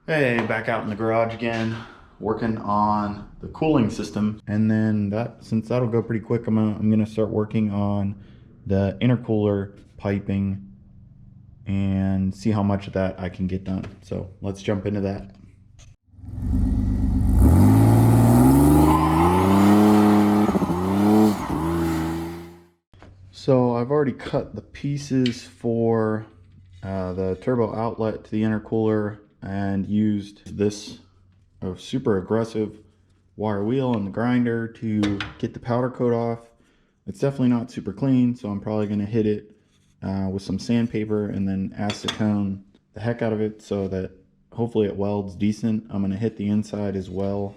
Hey, back out in the garage again, working on the cooling system. And then since that'll go pretty quick, I'm gonna start working on the intercooler piping and see how much of that I can get done. So let's jump into that. So I've already cut the pieces for the turbo outlet to the intercooler and used this super aggressive wire wheel and the grinder to get the powder coat off. It's definitely not super clean, so I'm probably going to hit it with some sandpaper and then acetone the heck out of it so that hopefully it welds decent. I'm going to hit the inside as well.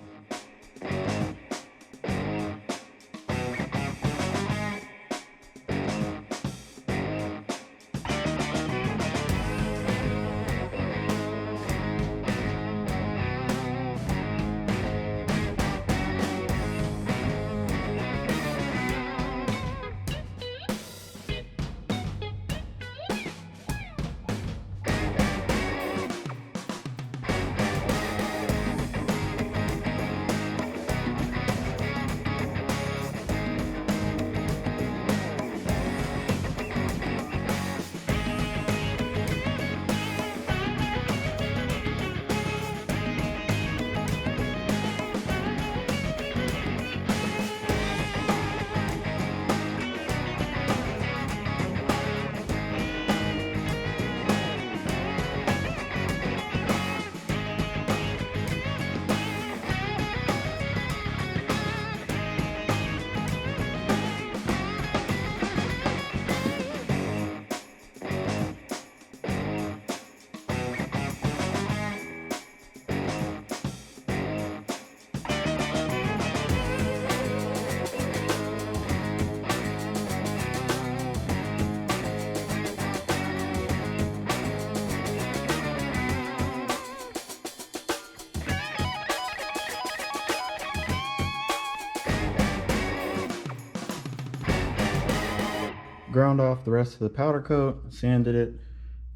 Ground off the rest of the powder coat, sanded it,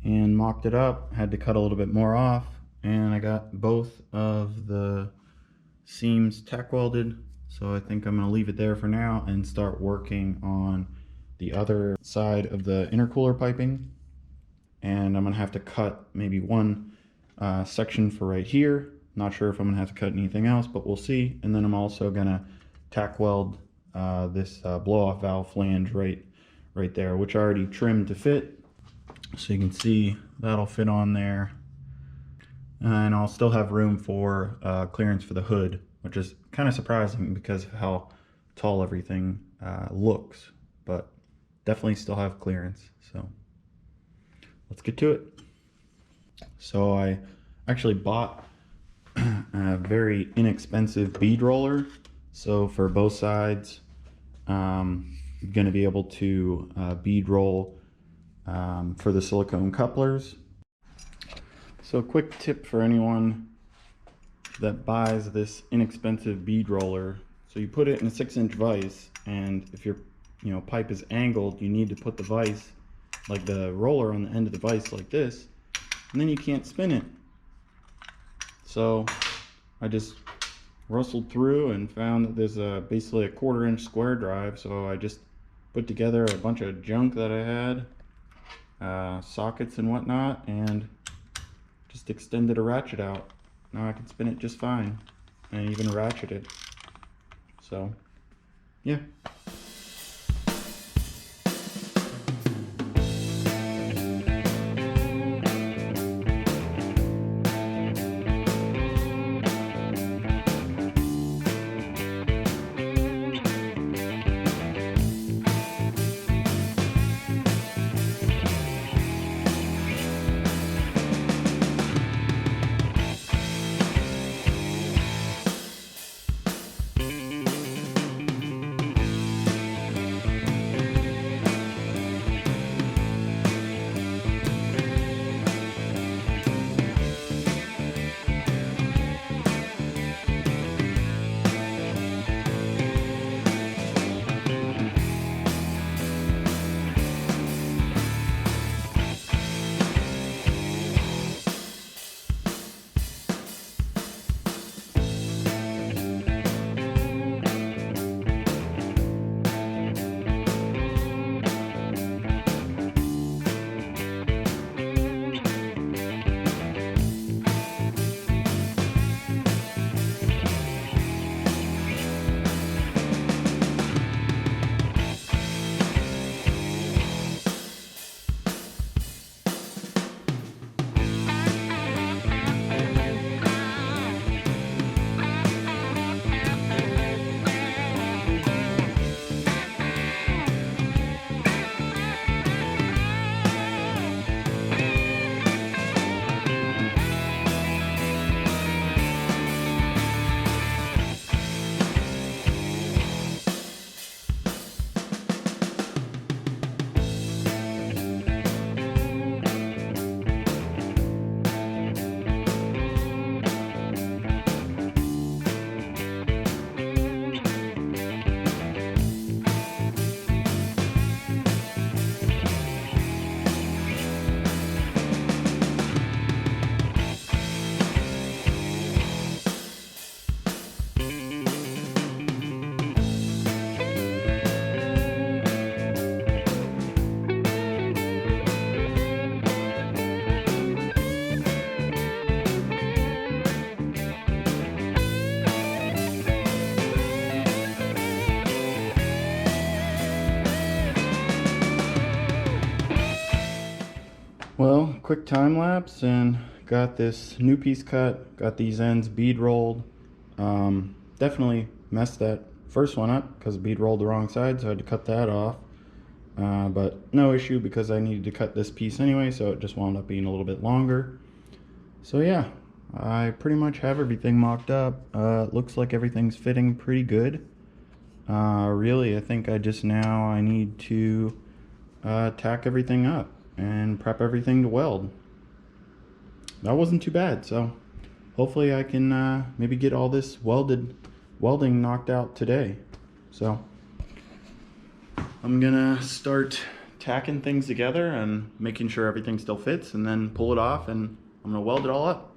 and mocked it up. Had to cut a little bit more off, and I got both of the seams tack welded. So I think I'm going to leave it there for now and start working on the other side of the intercooler piping. And I'm going to have to cut maybe one section for right here. Not sure if I'm going to have to cut anything else, but we'll see. And then I'm also going to tack weld this blow-off valve flange right there, which I already trimmed to fit. So you can see that'll fit on there. And I'll still have room for clearance for the hood, which is kind of surprising because of how tall everything looks, but definitely still have clearance. So let's get to it. So I actually bought a very inexpensive bead roller. So for both sides, I'm going to be able to bead roll for the silicone couplers. So a quick tip for anyone that buys this inexpensive bead roller. So you put it in a 6-inch vise, and if your pipe is angled, you need to put the vise, like the roller, on the end of the vise like this, and then you can't spin it. So I just rustled through and found that there's basically a 1/4-inch square drive. So I just put together a bunch of junk that I had, sockets and whatnot, and just extended a ratchet out. Now I can spin it just fine and even ratchet it. So yeah. Well, quick time lapse and got this new piece cut, got these ends bead rolled. Definitely messed that first one up because bead rolled the wrong side, so I had to cut that off. But no issue because I needed to cut this piece anyway, so it just wound up being a little bit longer. So yeah, I pretty much have everything mocked up. Looks like everything's fitting pretty good. Really, I think I need to tack everything up and prep everything to weld. That wasn't too bad, so hopefully I can maybe get all this welding knocked out today. So I'm gonna start tacking things together and making sure everything still fits, and then pull it off and I'm gonna weld it all up.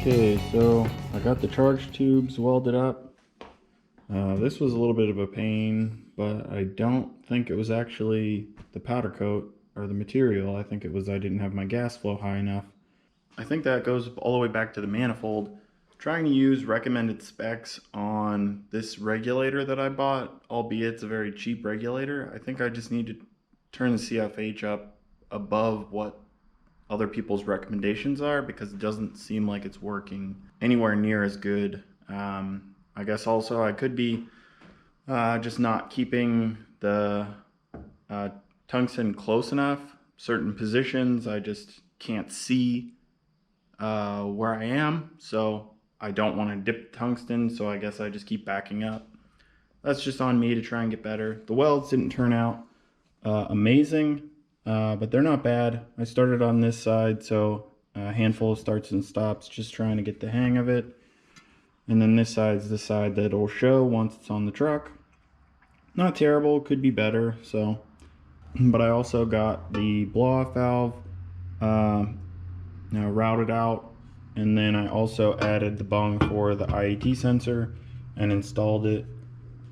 Okay, so I got the charge tubes welded up. This was a little bit of a pain, but I don't think it was actually the powder coat or the material. I think it was I didn't have my gas flow high enough. I think that goes all the way back to the manifold. Trying to use recommended specs on this regulator that I bought, albeit it's a very cheap regulator. I think I just need to turn the CFH up above what other people's recommendations are, because it doesn't seem like it's working anywhere near as good. I guess also I could be just not keeping the tungsten close enough. Certain positions I just can't see where I am, so I don't want to dip tungsten, so I guess I just keep backing up. That's just on me to try and get better. The welds didn't turn out amazing, but they're not bad. I started on this side, so a handful of starts and stops, just trying to get the hang of it. And then this side's the side that it'll show once it's on the truck. Not terrible, could be better. So, but I also got the blow-off valve now routed out, and then I also added the bung for the IAT sensor and installed it.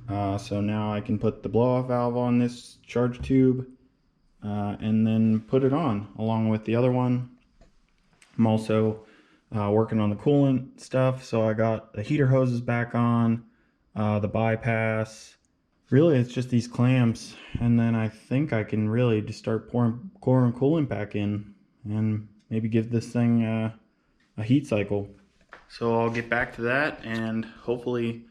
So now I can put the blow-off valve on this charge tube and then put it on along with the other one. I'm also working on the coolant stuff, so I got the heater hoses back on, the bypass. Really, it's just these clamps, and then I think I can really just start pouring coolant back in and maybe give this thing a heat cycle. So I'll get back to that, and hopefully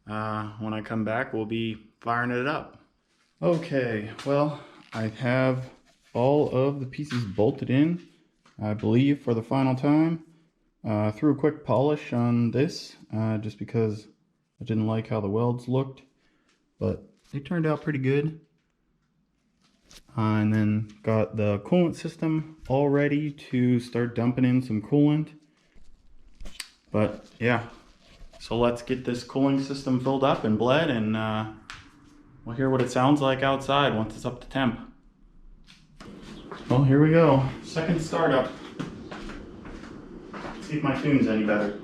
when I come back we'll be firing it up. Okay, well, I have all of the pieces bolted in, I believe, for the final time. Threw a quick polish on this just because I didn't like how the welds looked, but they turned out pretty good. And then got the coolant system all ready to start dumping in some coolant. But yeah, so let's get this cooling system filled up and bled, and we'll hear what it sounds like outside once it's up to temp. Well, here we go. Second startup. See if my tune's any better.